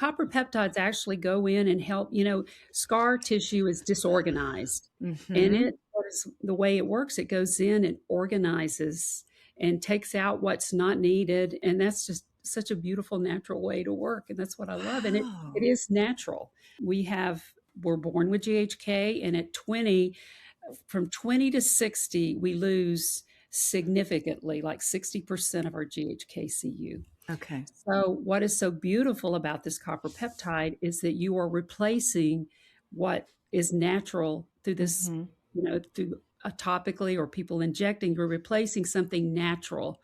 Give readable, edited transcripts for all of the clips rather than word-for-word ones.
copper peptides actually go in and help, scar tissue is disorganized. And Mm-hmm. the way it works, it goes in and organizes and takes out what's not needed. And that's just such a beautiful natural way to work. And that's what I love. And it Wow. is natural. We're born with GHK, and at 20, from 20 to 60, we lose significantly, like 60% of our GHK-Cu. Okay. So, what is so beautiful about this copper peptide is that you are replacing what is natural through this, Mm-hmm. through topically or people injecting. You're replacing something natural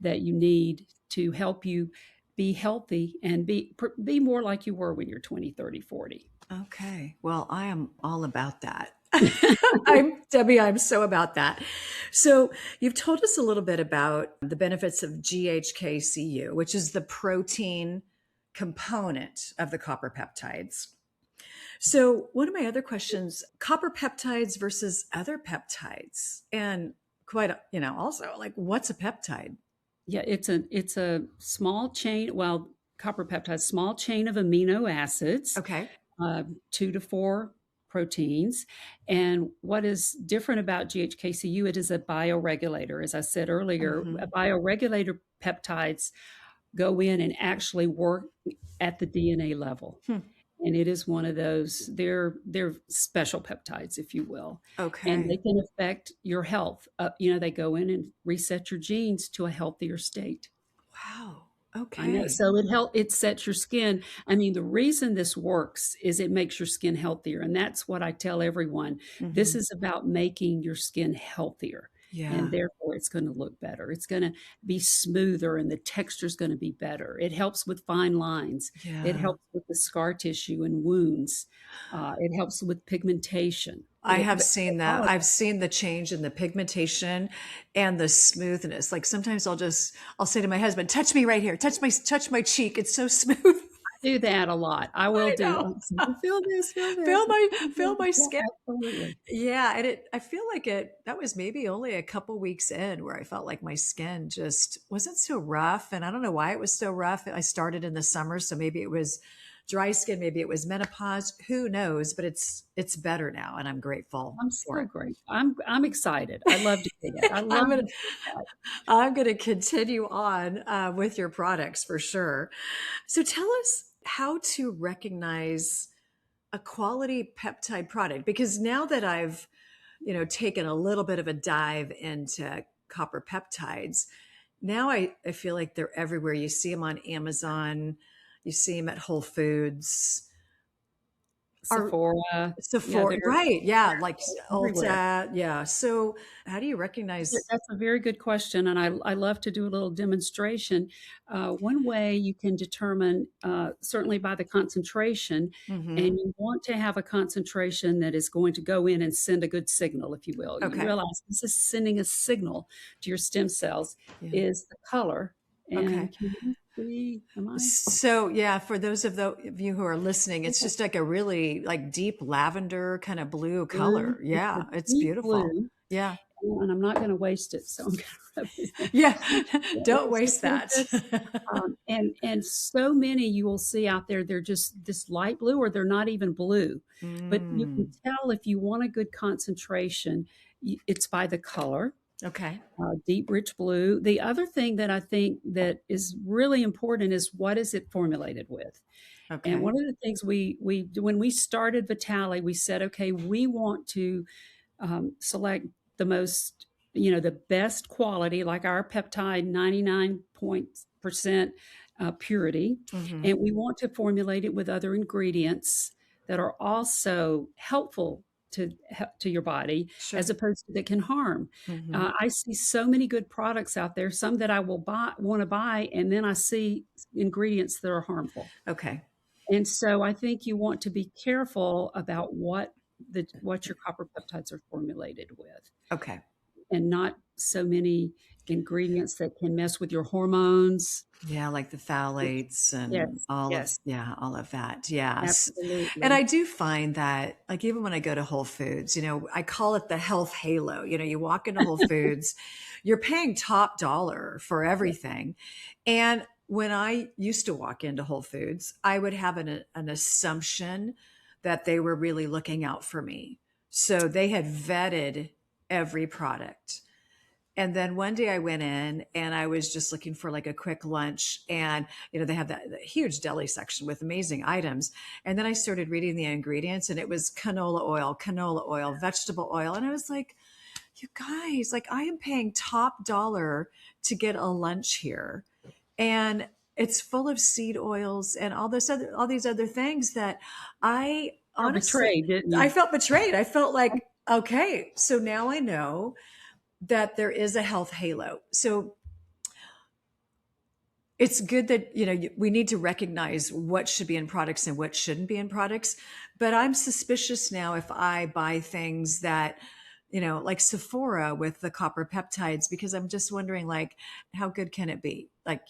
that you need to help you be healthy and be more like you were when you're 20, 30, 40. Okay. Well, I am all about that. Debbie, I'm so about that. So you've told us a little bit about the benefits of GHK-Cu, which is the protein component of the copper peptides. So one of my other questions, copper peptides versus other peptides, and quite, also like what's a peptide? Yeah, it's a small chain. Well, copper peptide, small chain of amino acids, Okay. 2 to 4 proteins. And what is different about GHK-Cu? It is a bioregulator. As I said earlier, a Mm-hmm. bioregulator peptides go in and actually work at the DNA level. Hmm. And it is one of those, they're special peptides, if you will, and they Okay. can affect your health. They go in and reset your genes to a healthier state. Wow. I know. Okay. So it sets your skin. I mean, the reason this works is it makes your skin healthier. And that's what I tell everyone. This Mm-hmm. is about making your skin healthier. And Yeah. therefore it's going to look better. It's going to be smoother and the texture is going to be better. It helps with fine lines. It Yeah. helps with the scar tissue and wounds. It helps with pigmentation. I have seen that. I've seen the change in the pigmentation and the smoothness. Like sometimes I'll say to my husband, touch me right here, touch my cheek. It's so smooth. Do that a lot. I will I do. know. Feel this, feel this. Feel my Yeah, skin. absolutely. Yeah. And I feel like that was maybe only a couple weeks in where I felt like my skin just wasn't so rough. And I don't know why it was so rough. I started in the summer. So maybe it was dry skin, maybe it was menopause, who knows, but it's better now. And I'm grateful I'm for so it. great. I'm excited. I love to hear that. I I'm love gonna to hear that. I'm gonna continue on with your products for sure. So tell us how to recognize a quality peptide product, because now that I've taken a little bit of a dive into copper peptides, now I feel like they're everywhere. You see them on Amazon, you see them at Whole Foods. Are Sephora. Yeah, Sephora, right? Yeah, like everywhere. Ulta. Yeah. So how do you recognize? That's a very good question, and I love to do a little demonstration. One way you can determine, certainly by the concentration, Hmm. and you want to have a concentration that is going to go in and send a good signal, if you will. You Okay. realize this is sending a signal to your stem cells, Yeah. is the color. Okay. And can you see, am I? So yeah, for those of you who are listening, it's Yeah. just like a really like deep lavender kind of blue Blue. color. It's a Yeah, it's deep beautiful. blue, Yeah. and I'm not gonna waste it, so I'm gonna rub it in. Yeah. Yeah, Don't it's waste really that. good. And so many you will see out there, they're just this light blue or they're not even blue. But you can Mm, tell if you want a good concentration, it's by the color, okay. deep, rich blue. The other thing that I think that is really important is what is it formulated with? And Okay. one of the things we when we started Vitali, we said, okay, we want to select the most, the best quality, like our peptide, 99% purity. Hmm. And we want to formulate it with other ingredients that are also helpful to your body, as Sure. opposed to that can harm. Hmm. I see so many good products out there, some that I will want to buy, and then I see ingredients that are harmful. Okay. And so I think you want to be careful about what your copper peptides are formulated with, Okay. and not so many ingredients that can mess with your hormones. Yeah, like the phthalates and Yes, yes, all of that. Yes. And absolutely. I do find that like even when I go to Whole Foods, I call it the health halo. You walk into Whole Foods, you're paying top dollar for Yeah. everything. And when I used to walk into Whole Foods, I would have an assumption that they were really looking out for me. So they had vetted every product. And then one day I went in and I was just looking for like a quick lunch. And, they have that huge deli section with amazing items. And then I started reading the ingredients and it was canola oil, vegetable oil. And I was like, you guys, like I am paying top dollar to get a lunch here. And it's full of seed oils and all these other things that I Or honestly, betrayed, didn't I you? felt betrayed. I felt like, okay, so now I know that there is a health halo. So it's good that, we need to recognize what should be in products and what shouldn't be in products. But I'm suspicious now if I buy things that, like Sephora with the copper peptides, because I'm just wondering, like, how good can it be? Like,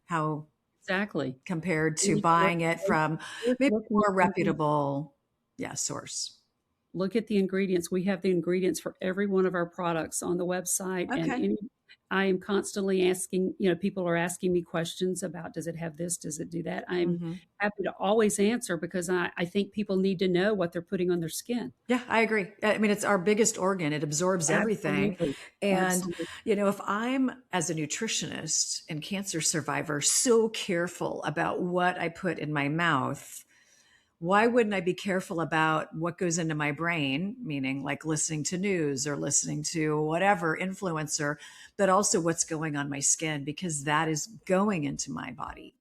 how Exactly. compared You to need to look buying it from maybe looking a at more something. reputable, yeah, source. Look at the ingredients. We have the ingredients for every one of our products on the website, and Okay. I am constantly asking, people are asking me questions about, does it have this? Does it do that? I'm Hmm. happy to always answer because I think people need to know what they're putting on their skin. Yeah, I agree. I mean, it's our biggest organ. It absorbs everything. Absolutely. And, Absolutely. if I'm, as a nutritionist and cancer survivor, so careful about what I put in my mouth, why wouldn't I be careful about what goes into my brain, meaning like listening to news or listening to whatever influencer, but also what's going on my skin, because that is going into my body.